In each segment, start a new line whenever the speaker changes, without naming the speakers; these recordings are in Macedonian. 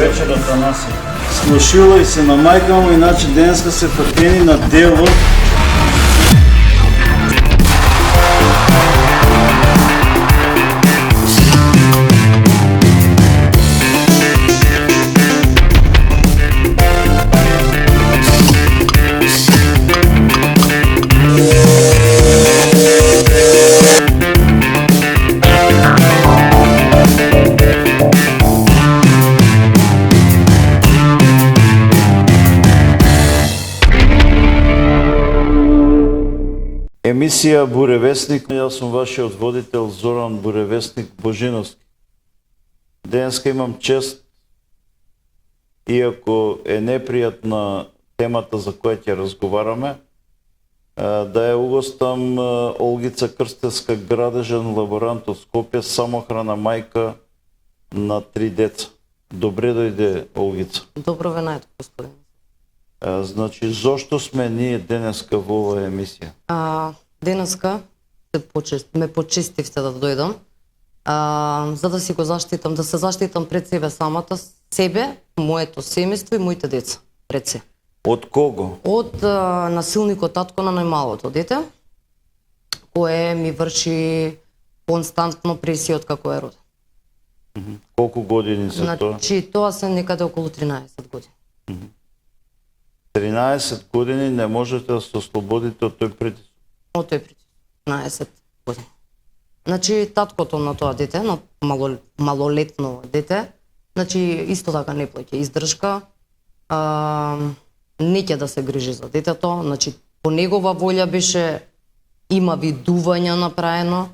вечер, Атанаси. Слушували се на мајка му, иначе денеска се фатени на дело. Емисија Буревестник, јас сум вашиот водител Зоран Буревестник Божиновски. Денеска имам чест, иако е непријатна темата за која ќе разговараме, да ја угостам Олгица Крстевска, градежен лаборант од Скопје, самохрана мајка на 3 деца. Добре дојде, Олгица.
Добро ве најдов, господин.
Значи, зошто сме ние денеска во оваа емисија?
Денеска ме почестивте да дојдам, за да си го заштитам, да се заштитам пред себе самата, себе, моето семејство и моите деца, пред се.
Од кого?
Од насилникот татко на најмалото дете, кое ми врши константно пресија од како е роден.
Колку години се тоа?
Значи, тоа се некаде околу 13 години.
13 години не можете да се ослободите од тој притисок?
Од тој притисок. 13 години. Значи, таткото на тоа дете, на малолетно дете, значи, исто така не плаќа издршка, не ќе да се грижи за детето, значи, по негова волја беше, има видување направено,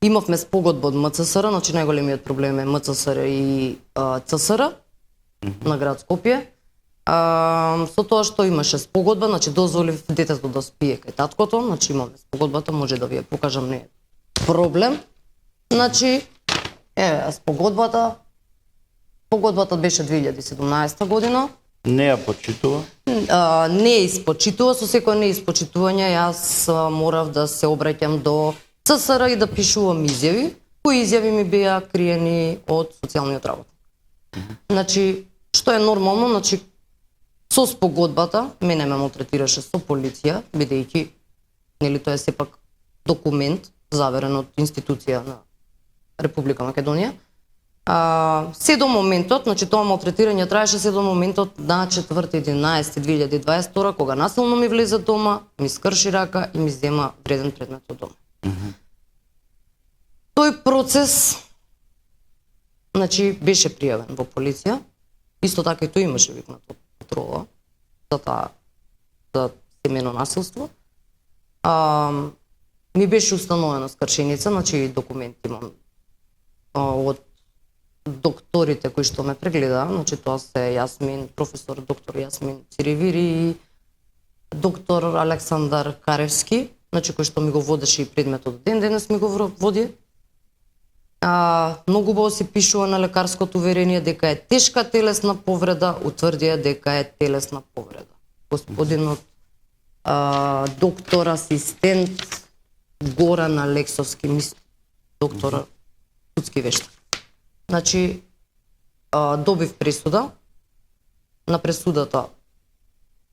имавме спогодба од МЦСР, значи најголемиот проблем е МЦСР и ЦСР, на град Скопје. Со тоа што имаше спогодба, значи дозволив детето да спие кај таткото, значи имаме спогодбата, може да ви ја покажам, не е проблем. Значи, спогодбата беше 2017 година.
Не ја почитува?
Не ја испочитува, со секој не испочитување, јас морав да се обраќам до ЦСР и да пишувам изјави, кои изјави ми беа криени од социјалниот работник. Значи, што е нормално, значи, со спогодбата, мене ме малтретираше со полиција, бидејќи, нели, тоа е сепак документ, заверен од институција на Република Македонија. Се до моментот, значи тоа малтретирање траеше се до моментот на 4.11.2022, кога насилно ми влезе дома, ми скрши рака и ми зема вреден предмет од дома. Тој процес, значи, беше пријавен во полиција. Исто така и тој имаше викнато патрола за семејно насилство. Ми беше установена скршеница, значи документи имам од докторите кои што ме прегледа, значи тоа се професор доктор Јасмин Циревири и доктор Александар Каревски, значи кој што ми го водеше и предметот ден денес ми го води. Многу убаво се пишува на лекарското уверение дека е тешка телесна повреда, утврдија дека е телесна повреда. Господинот доктор асистент Горан Алексовски, доктор судски вештак. Значи, добив пресуда, на пресудата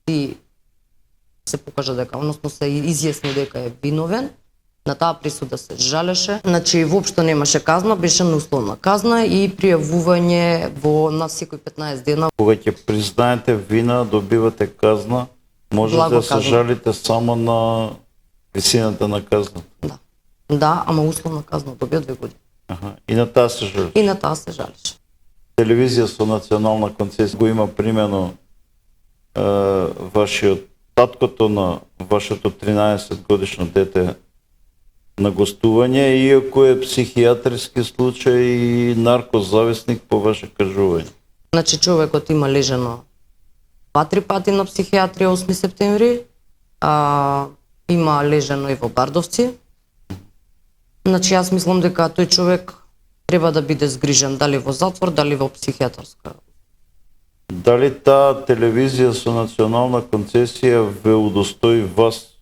и се покажа дека, односно се изјасни дека е виновен. На таа присуда се жалеше, значи воопшто немаше казна, беше неусловна казна и пријавување на секој 15 дена.
Кога ќе признаете вина, добивате казна, можете да се жалите само на висината на казна.
Да, ама условна казна добија 2 години.
И на таа се жалиш?
И на таа се жалиш.
Телевизија со национална концесија го има примено вашиот таткото на вашето 13 годишно дете на гостување, иако е психијатриски случај и наркозависник по ваше кажување.
Значи човекот има лежено 2-3 пати на психијатрија 8 септември, има лежено и во Бардовци. Значи јас мислам дека тој човек треба да биде згрижен дали во затвор, дали во психијатарска.
Дали таа телевизија со национална концесија ве удостои вас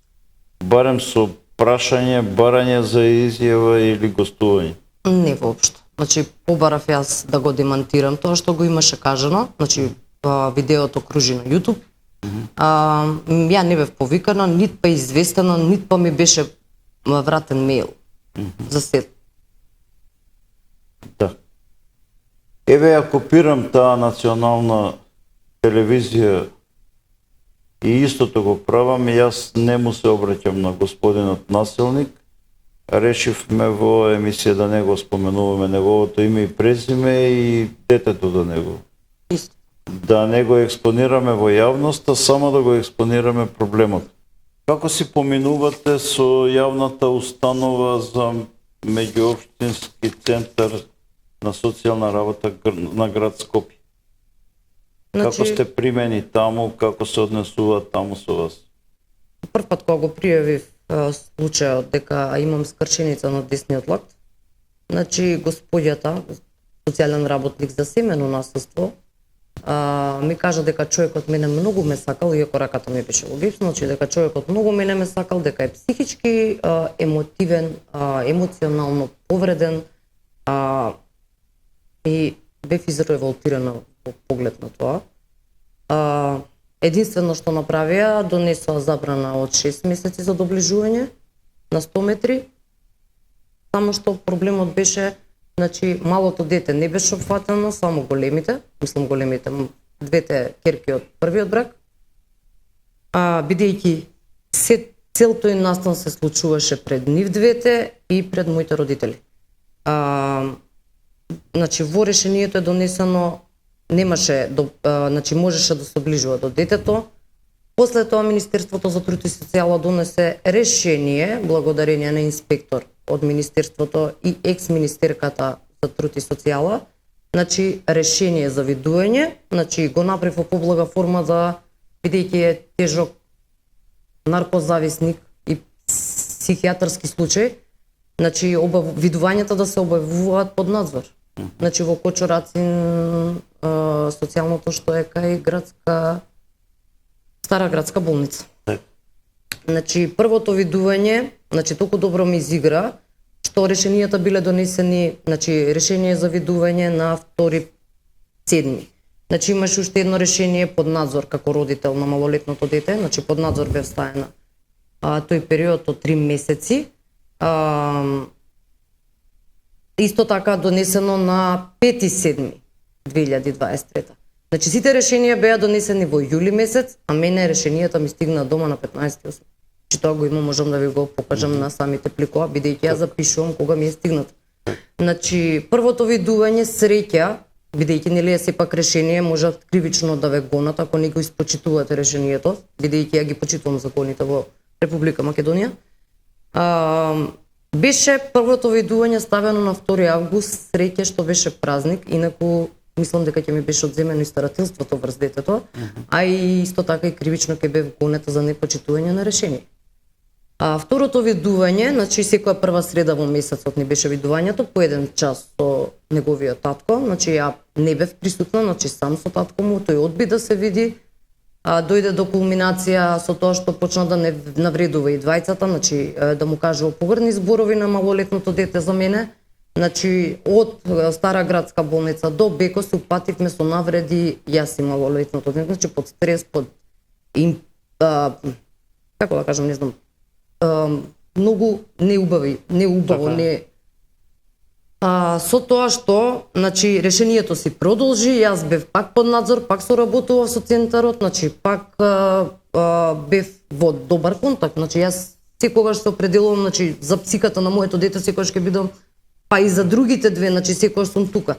барем со прашање, барање за изјава или гостување?
Не воопшто. Значи побарав јас да го демантирам тоа што го имаше кажано, значи видеото кружи на YouTube. Ја не бев повикана, нит па известена, нит па ми беше вратен мејл за се.
Да. Еве ја копирам таа национална телевизија и истото го правам, јас не му се обраќам на господинот насилник. Решивме во емисија да не го споменуваме неговото име и презиме и детето до него.
Исто.
Да не го експонираме во јавноста, само да го експонираме проблемот. Како си поминувате со јавната установа за меѓуопштински центар на социјална работа на град Скопје? Како сте примени таму, како се однесуваат таму со вас?
Прв пат кога го пријавив случајот дека имам скршеница на десниот лакт, значи господјата, социјален работник за семено насилство, ми кажа дека човекот мене многу ме сакал, иако раката ми беше во гипс, значи дека човекот многу мене ме сакал, дека е психички емотивен, емоционално повреден, и бев изреволтирана во поглед на тоа. Единствено што направија, донесоа забрана од 6 месеци за доближување на 100 метри, само што проблемот беше, значи малото дете не беше опфатено, само големите, двете керки од првиот брак, бидејќи целото им настан се случуваше пред нив двете и пред моите родители. Значи во решението е донесено немаше, значи можеше да се ближува до детето. После тоа Министерството за труд и социјала донесе решение, благодарение на инспектор од Министерството и екс-министерката за труд и социјала, значи решение за видување, значи го направи во поблага форма за, бидејќи е тежок наркозависник и психијатарски случај, значи видувањата да се објавуваат под надзор. Значи во Кочурацин социјалното што е кај Стара градска болница. Значи првото видување, значи толку добро ми изигра што решенијата биле донесени, значи решение за видување на 2.7. Значи имаше уште едно решение под надзор како родител на малолетното дете, значи под надзор бев стаена тој период од 3 месеци. Исто така донесено на 5.7.2023. Значи сите решенија беа донесени во јули месец, а мене решенијата ми стигна дома на 15.8. Че тоа го имам, можам да ви го покажам на самите пликова, бидејќи ја запишувам кога ми е стигнат. Значи првото видување среќа, бидејќи нели е сепак решение, можат кривично да ве гонат ако не го испочитувате решението, бидејќи ја ги почитувам законите во Република Македонија. Беше првото видување ставено на 2 август, среќа што беше празник, инаку мислам дека ќе ми беше одземено и старателството врз детето, а и исто така и кривично ќе бев гонета за непочитување на решение. Второто видување, значи секоја прва среда во месецот ни беше видувањето по 1 час со неговиот татко, значи ја не бев присутна, значи сам со татко му, тој одби да се види, дојде до кулминација со тоа што почна да не навредува и двајцата, значи да му кажува погрдни зборови на малолетното дете за мене. Значи од Стара градска болница до Беко се упативме со навреди јас и малолетното дете, значи под стрес, под како да кажам, не знам, многу неубаво, не. Со тоа што, значи, решението си продолжи, јас бев пак под надзор, пак соработував со центарот, значи, пак бев во добар контакт, значи, јас секогаш се определувам, значи, за психиката на моето дете, секогаш ќе бидам, па и за другите две, значи, секогаш сум тука.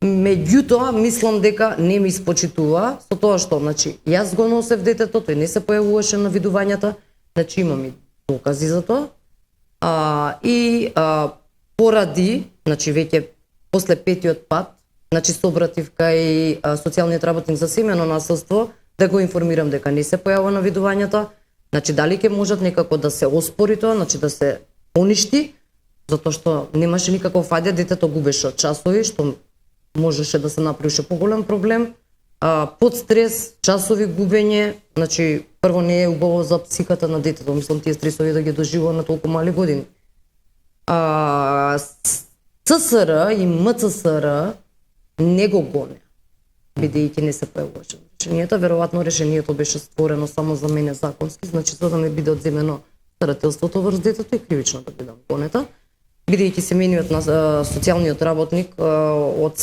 Меѓутоа, мислам дека не ми испочитува, со тоа што, значи, јас го носев детето, тој не се појавуваше на видувањата, значи, имам и докази за тоа, поради, значи веќе после 5-тиот пат, значи се обратив кај социјалниот работник за семено насилство да го информирам дека не се појавува на видувањата, значи дали ќе можат некако да се оспори тоа, значи да се поништи, затоа што немаше никаков фајде, детето губеше часови, што можеше да се направи уште поголем проблем, под стрес, часови губење, значи прво не е убаво за психиката на детето, мислам тие стресови да ги доживува на толку мали години. ЦСР и МЦСР не го гоне, бидејќи не се појавуваше решението. Веројатно решението беше створено само за мене законски, значи за да не биде одземено старателството врз детето и кривично да бидам гонета, бидејќи семејниот на социјалниот работник од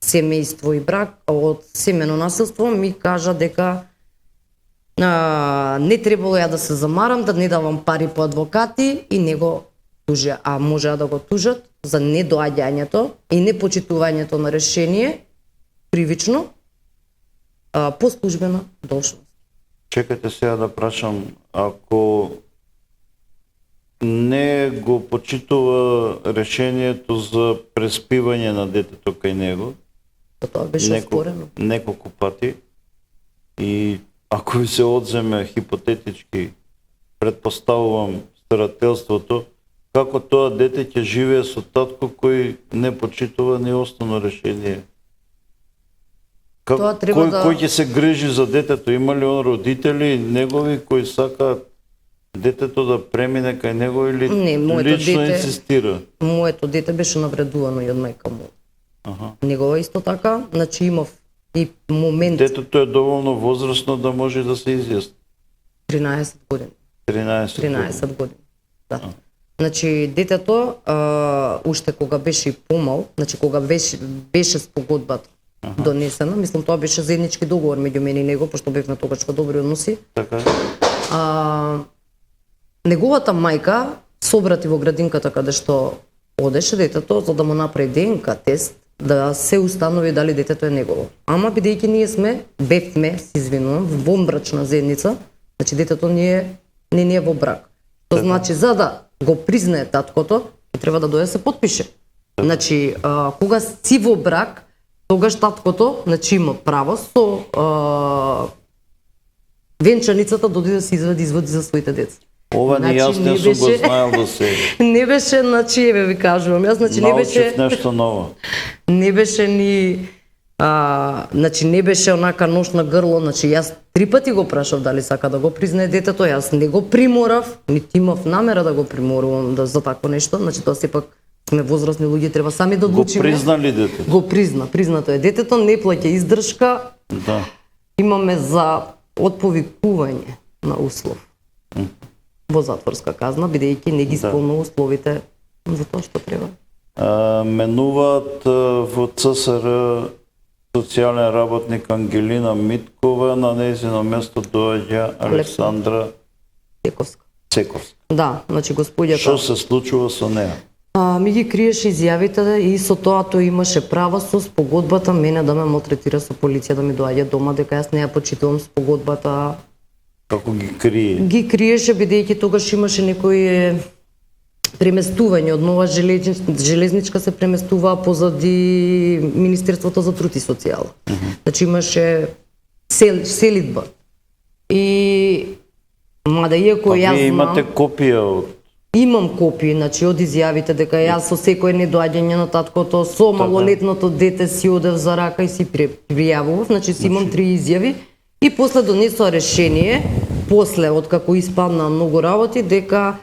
семејство и брак, од семено насилство ми кажа дека не требало ја да се замарам, да не давам пари по адвокати и не го тужа, а можеа да го тужат за недоаѓањето и непочитувањето на решение кривично по службена должност.
Чекайте сега да прашам, ако не го почитува решението за преспивање на детето кај него,
Тоа беше спорено.
неколку пати, и ако ви се одземе хипотетички, предпоставувам старателството, како тоа дете ќе живее со татко кој не почитува ни основно решение?
Тоа треба
кој ќе се грижи за детето? Има ли он родители негови кои сакаат детето да премине кај него или
Не, моето
лично
дете-
инсистира?
Моето дете беше навредувано и од мајка му.
Аха.
Негова исто така, значи имав и момент
Детето е доволно возрасно да може да се изјасни.
13 години.
13 години.
13 години. Да. Значи детето уште кога беше и помал, значи кога беше спогодбата донесена, мислам тоа беше заеднички договор меѓу мене и него, пошто бевме тогаш во добри односи.
Така?
Неговата мајка собрати во градинката каде што одеше детето за да му направи ДНК тест да се установи дали детето е негово. Ама бидејќи ние бевме, се извинувам, во брачна заедница, значи детето не е во брак. Тоа значи за да го признае таткото, треба да дојде се потпише. Значи кога си во брак, тогаш таткото значи има право со венчаницата да се извади за своите деца.
Ова
Значи,
јас не
не
сум го
беше-
знаел до сега.
Не беше, значи, еве ви кажувам, јас значи не
Научив
беше
нешто ново.
не беше ни значи не беше онака нож на грло, значи јас 3 пати го прашав дали сака да го признае детето, јас не го приморав, нити имав намера да го приморувам за такво нешто, значи тоа сепак сме возрастни луѓе, треба сами да
Го
одлучиме.
призна ли детето?
Го признато е детето, не плаќа издршка,
Да.
имаме за отповикување на услов во затворска казна, бидејќи не ги исполнува условите за тоа што треба.
Менуваат во ЦСР социјален работник Ангелина Миткова, на нејзино место доаѓа Александра
Тековска.
Цековска.
Да, значи
Што
господјата
се случува со неа?
ми ги криеше изјавите и со тоа тој имаше право со спогодбата мене да ме малтретира со полиција, да ми доаѓа дома, дека јас не ја почитувам спогодбата.
Како ги крие?
Ги криеше бидејќи тогаш имаше некои преместување од нова железничка се преместуваа позади Министерството за труд и социјала. Значи имаше селидба. И мада иако
Па
јас
вие
знам,
имате копија од...
имам копии, значи од изјавите дека јас со секој недоаѓање на таткото, со малолетното дете си одев за рака и си пријавував, значи си имам 3 изјави и после донесоа решение, после откако испадна многу работи, дека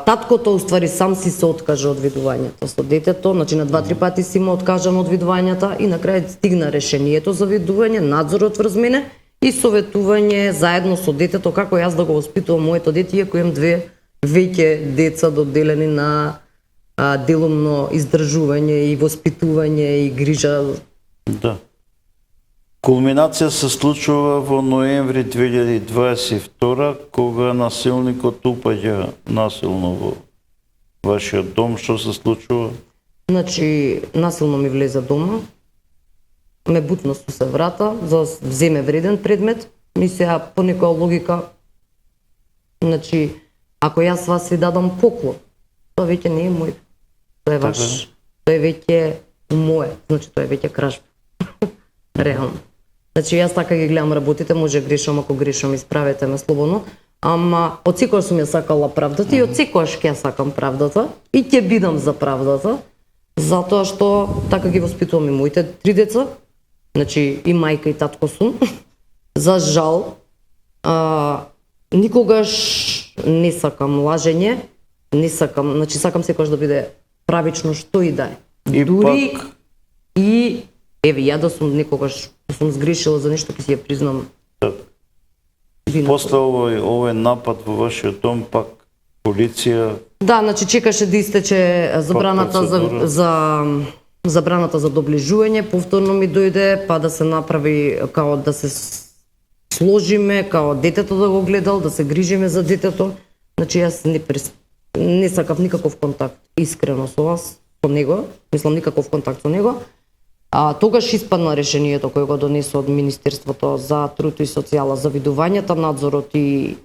таткото уствари сам си се откажа од видувањето со детето, значи на 2-3 пати си му откажано од видувањата и на крај стигна решението за видување, надзорот врз мене и советување заедно со детето како јас да го воспитувам моето дете, иако имам 2 веќе деца доделени на делумно издржување и воспитување и грижа.
Да. Кулминација се случува во ноември 2022, кога насилникот упаѓа насилно во вашиот дом. Што се случува?
Значи, насилно ми влезе дома, ме бутна со се врата, за да вземе вреден предмет, ми сега по некоја логика, значи, ако јас вас ви дадам поклон, тоа веќе не е мој, тоа е ваш, тоа е веќе мое, значи тоа е веќе кражба. Реално. Значи јас така ги гледам работите, може грешам, ако грешам исправете ме слободно, ама од секојаш сум ја сакала правдата и од секојаш ќе ја сакам правдата и ќе бидам за правдата, затоа што така ги воспитувам и моите 3 деца, значи и мајка и татко сум. За жал, никогаш не сакам лажење, не сакам, значи сакам секогаш да биде правично што и да е.
И
Дури
пак-
и еве ја да сум некогаш да сум сгрешила за нешто, ќе си ја признам.
Так.
вината.
После овој напад во вашиот дом, пак полиција,
Да, значи чекаше да истече забраната
процедура.
за забраната за доближување, повторно ми дојде, па да се направи као да се сложиме, као детето да го гледал, да се грижиме за детето. Значи јас не сакав никаков контакт искрено со вас, со него, мислам никаков контакт со него. А тогаш испадна решението кое го донесе од Министерството за труд и социјала, за видувањата, надзорот и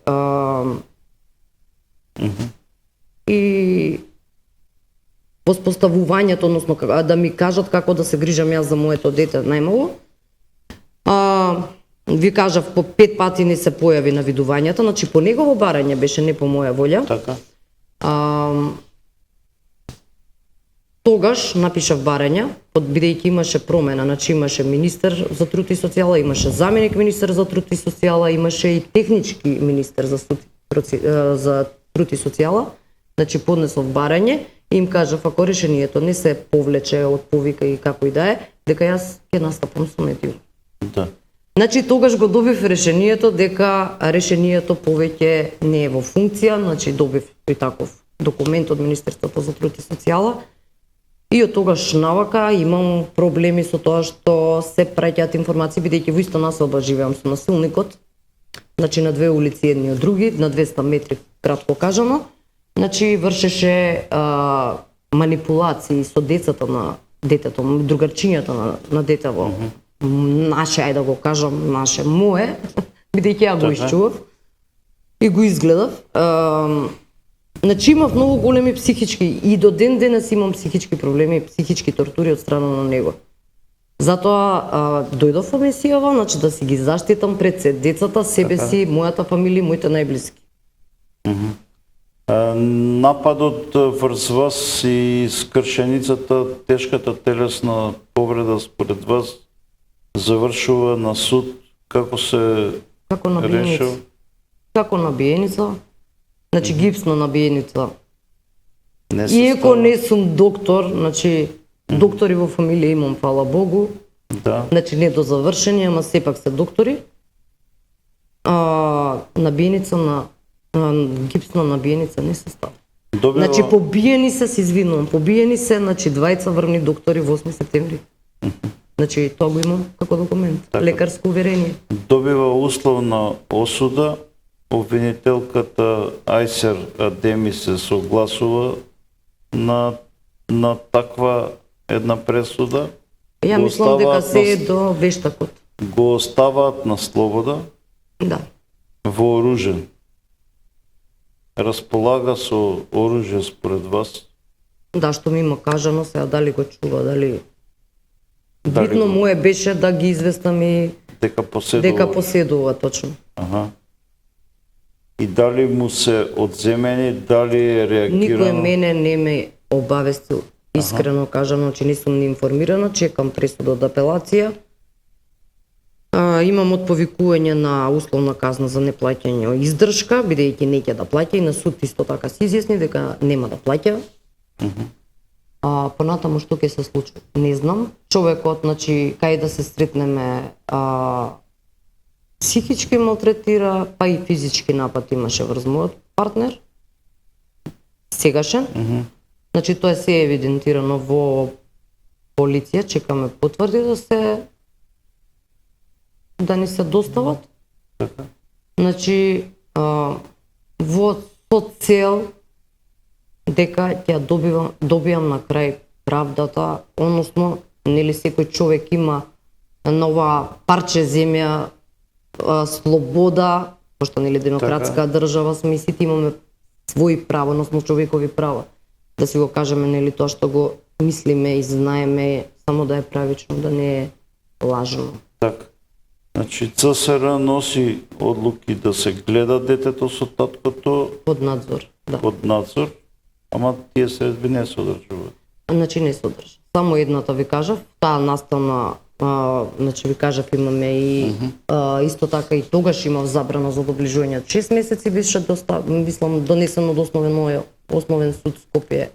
воспоставувањето, односно да ми кажат како да се грижам јас за моето дете најмало. Ви кажав, по 5 пати не се појави на видувањата, значи по негово барање беше, не по моја волја.
така?
Тогаш напишав барања, бидејќи имаше промена, значи имаше министер за труд и социјала, имаше заменик министер за труд и социјала, имаше и технички министер за труд и социјала. Значи поднесов барање и им кажав, ако решението не се повлече од повика и како и да е, дека јас ќе настапам со метил.
Да.
Значи тогаш го добив решението дека решението повеќе не е во функција, значи добив и таков документ од Министерството за труд и социјала. И од тогаш навака имам проблеми со тоа што се праќаат информации, бидејќи во иста населба живеам со насилникот. Значи на 2 улици едни од други, на 200 метри кратко кажано. Значи вршеше манипулации со децата на детето, другарчињата на детево. Наше, ајде да го кажам, наше, мое, бидејќи ја го
Така.
исчував и го изгледав. Значи имав многу големи психички и до ден денес имам психички проблеми и психички тортури од страна на него. Затоа дојдов во месијава, значи да си ги заштитам пред се децата, себе си, мојата фамилија, моите најблиски.
Нападот врз вас и скршеницата, тешката телесна повреда според вас завршува на суд, како се
Како на биеница.
решил?
Како на биеница. Значи гипсно на биеница.
Не се
Иако
става.
не сум доктор, значи доктори во фамилија имам, фала Богу.
Да.
Значи не до завршени, ама сепак се доктори. На биеница на гипсно на биеница не се става.
Добива,
Значи побиени се извинувам, побиени се, значи двајца врвни доктори во 8 септември. Значи тоа го имам како документ,
Така.
лекарско уверение.
добива условна осуда, обвинителката Ајсер Адеми се согласува на таква една пресуда.
Ја
Го
мислам дека
оставаат
се е
на-
до вештакот.
Го оставаат на слобода,
Да.
вооружен. Располага со оружје според вас?
Да, што ми има кажано, сега дали го чува, дали...
Дали
Битно
го-
мое беше да ги известам и
Дека поседува?
дека поседува точно.
Аха. И дали му се одземени, дали е реагирано?
Никој мене не ме обавестил, искрено кажано, че не сум ни информирана, чекам пресуда од апелација. Имам отповикување на условна казна за неплаќање издршка, бидејќи не ќе да плаќа и на суд исто така се изјасни дека нема да плаќа. Понатаму што ќе се случи, не знам. Човекот, значи, кај да се сретнеме, психички малтретира, па и физички напад имаше врз мојот партнер, сегашен. Значи, тоа се е евидентирано во полиција, чекаме потврди да ни се достават.
Така.
Значи, со цел дека ќе добијам на крај правдата, односно, нели секој човек има на ова парче земја слобода, пошто нели демократска држава сме и сите имаме своји права, односно човекови права. Да си го кажеме нели тоа што го мислиме и знаеме, само да е правично, да не е лажно.
Така. Значи ЦСР носи одлуки да се гледа детето со таткото
Под надзор, да.
под надзор, ама тие средби не се одржуваат.
Значи не се одржа. Само едната ви кажав, таа настана, значи ви кажав имаме и исто така и тогаш имав забрана за доближување од 6 месеци, беше мислам донесено од основен суд Скопје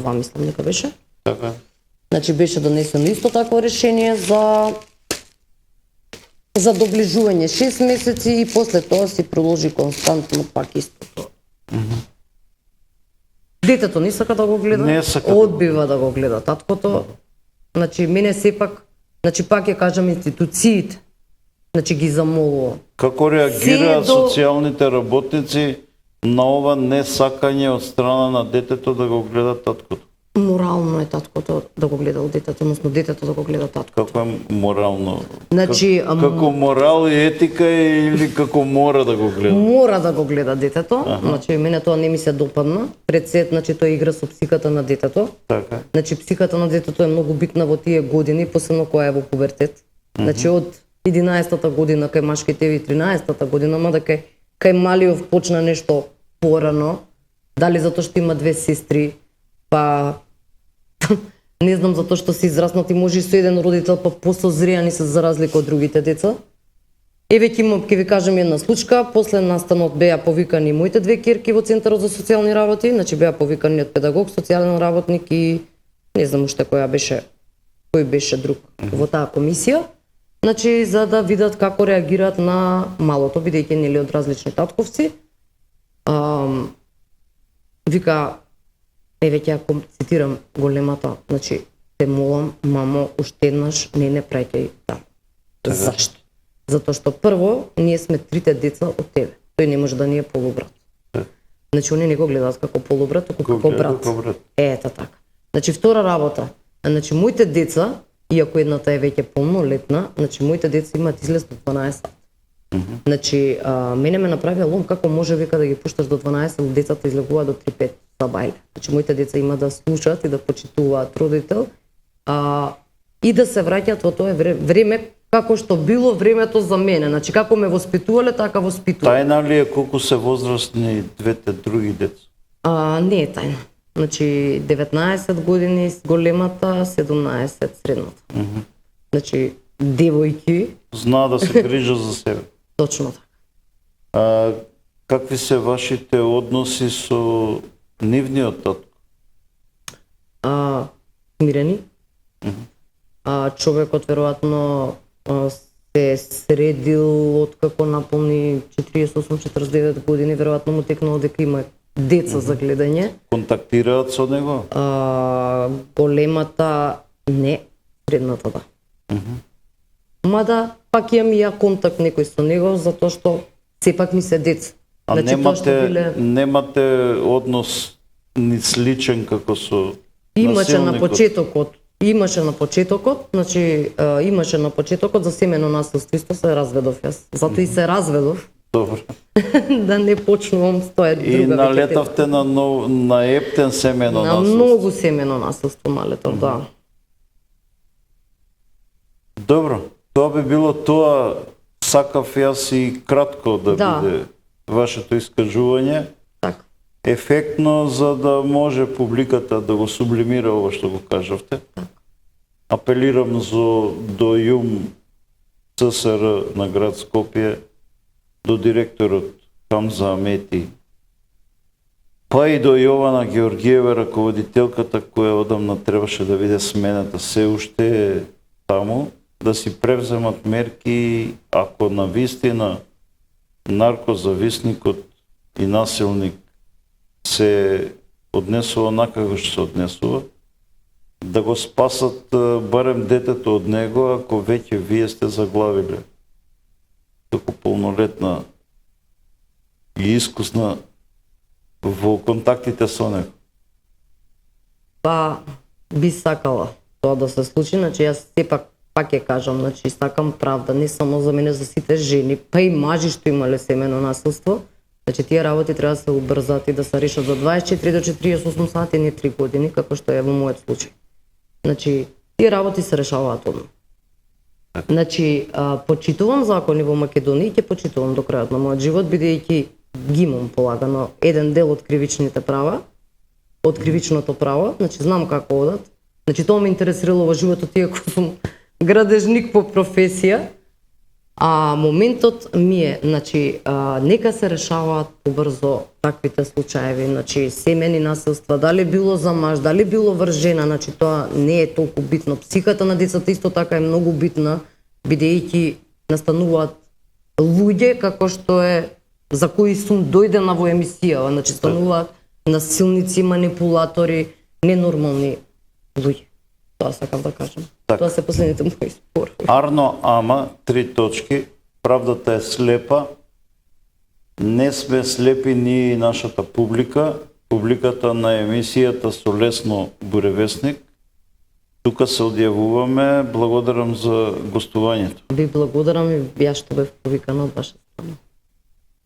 2022 мислам дека беше.
Така.
Значи беше донесено исто такво решение за доближување 6 месеци и после тоа се продолжи константно пак истото. Детето не сака да го гледа,
Не сака да
одбива да го гледа таткото. Значи мене сепак, значи пак ја кажам институциите, значи ги замолувам.
Како реагираат
Се до-
социјалните работници на ова несакање од страна на детето да го гледа таткото?
Морално е таткото да го гледа детето, односно детето да го гледа татко.
Како е морално?
Значи,
Како морал и етика или како мора да го гледа?
Мора да го гледа детето, значи мене тоа не ми се допадна. Пред се, значи тој игра со психиката на детето.
Така.
Значи психиката на детето е многу битна во тие години, посебно кога е во пубертет. Значи од 11-та година кај машките и 13-та година, мада кај малиов почна нешто порано, дали затоа што има две сестри, па не знам затоа што се израснати, може и со еден родител, па посозријани се за разлика од другите деца. Еве ќе ви кажам една случка, после настанот беа повикани моите две ќерки во Центарот за социјални работи, значи беа повикани од педагог, социјален работник и не знам уште кој беше друг во таа комисија. Значи за да видат како реагираат на малото, бидејќи нели од различни татковци. Вика, еве ќе ја цитирам големата, значи те молам, мамо, уште еднаш не праќај таму. Зашто? Затоа што прво, ние сме трите деца од тебе. Тој не може да ни е полубрат. Значи, они не го гледаат како полубрат, туку како брат. Ета така. Значи, втора работа. Значи, моите деца, иако едната е веќе полнолетна, значи, моите деца имаат излез до 12 сат. Значи, мене ме направија лом како може века да ги пушташ до 12, децата излегуваат до 3-5 за бајле. Значи, моите деца има да слушаат и да почитуваат родител, и да се враќаат во тоа време како што било времето за мене. Значи, како ме воспитувале, така воспитувале.
Тајна ли е колку се возрастни двете други деца?
Не е тајна. Значи, 19 години големата, 17 средната. Значи, девојки.
Знаа да се грижа за себе.
Точно така.
Какви се вашите односи со нивниот татко?
Смирени. Човекот веројатно се средил откако наполни 48-49 години, веројатно му текнало дека има деца за гледање.
Контактираат со него?
Големата не, средната да. Мада пак имам и ја контакт некој со него, затоа што сепак ми се деца. Значи,
немате однос ни сличен како со
Имаше на
насилникот?
имаше на почетокот за семено насилство, исто се разведов јас. Затоа и се разведов.
Добро.
Да не почнувам с тоа друга.
И налетавте на ептен семено
на
насилство?
многу семено насилство налетов, да.
Добро. Тоа би било тоа. Сакав јас и кратко да биде вашето искажување.
Така.
Ефектно, за да може публиката да го сублимира ова што го кажавте. Апелирам до ЈУМ ЦСР на град Скопје, до директорот Хамза Амети, па и до Јована Георгиева, раководителката која одамна требаше да биде смената, се уште е таму, да си превземат мерки, ако навистина наркозависникот и насилник се однесува онакако што се однесува, да го спасат барем детето од него, ако веќе вие сте заглавиле како полнолетна и искусна во контактите со него.
Па би сакала тоа да се случи, значи јас сепак пак ќе кажам, значи сакам правда не само за мене, за сите жени, па и мажи што имале семено насилство. Значи тие работи треба да се убрзат и да се решат за 24 до 48 сати, не 3 години, како што е во мојот случај. Значи тие работи се решаваат одма. Значи почитувам закони во Македонија и ќе почитувам до крајот на мојот живот, бидејќи ги имам полагано еден дел од кривичните права, од кривичното право, значи знам како одат. Значи тоа ме интересирало во животот, иако сум градежник по професија, А моментот ми е, значи, нека се решаваат побрзо таквите случаеви, значи семени насилства, дали било за маж, дали било врз жена, значи тоа не е толку битно. Психата на децата исто така е многу битна, бидејќи настануваат луѓе како што е за кои сум дојдена во емисијава, значи стануваат насилници, манипулатори, ненормални луѓе. Тоа сакам да кажам.
Така.
Тоа се последните мои спор.
Арно, ама, 3 точки. Правдата е слепа. Не сме слепи ние и нашата публика. Публиката на емисијата со Лесно Буревесник. Тука се одјавуваме. Благодарам за гостувањето.
Ви благодарам и ја што бев повикана од ваша страна.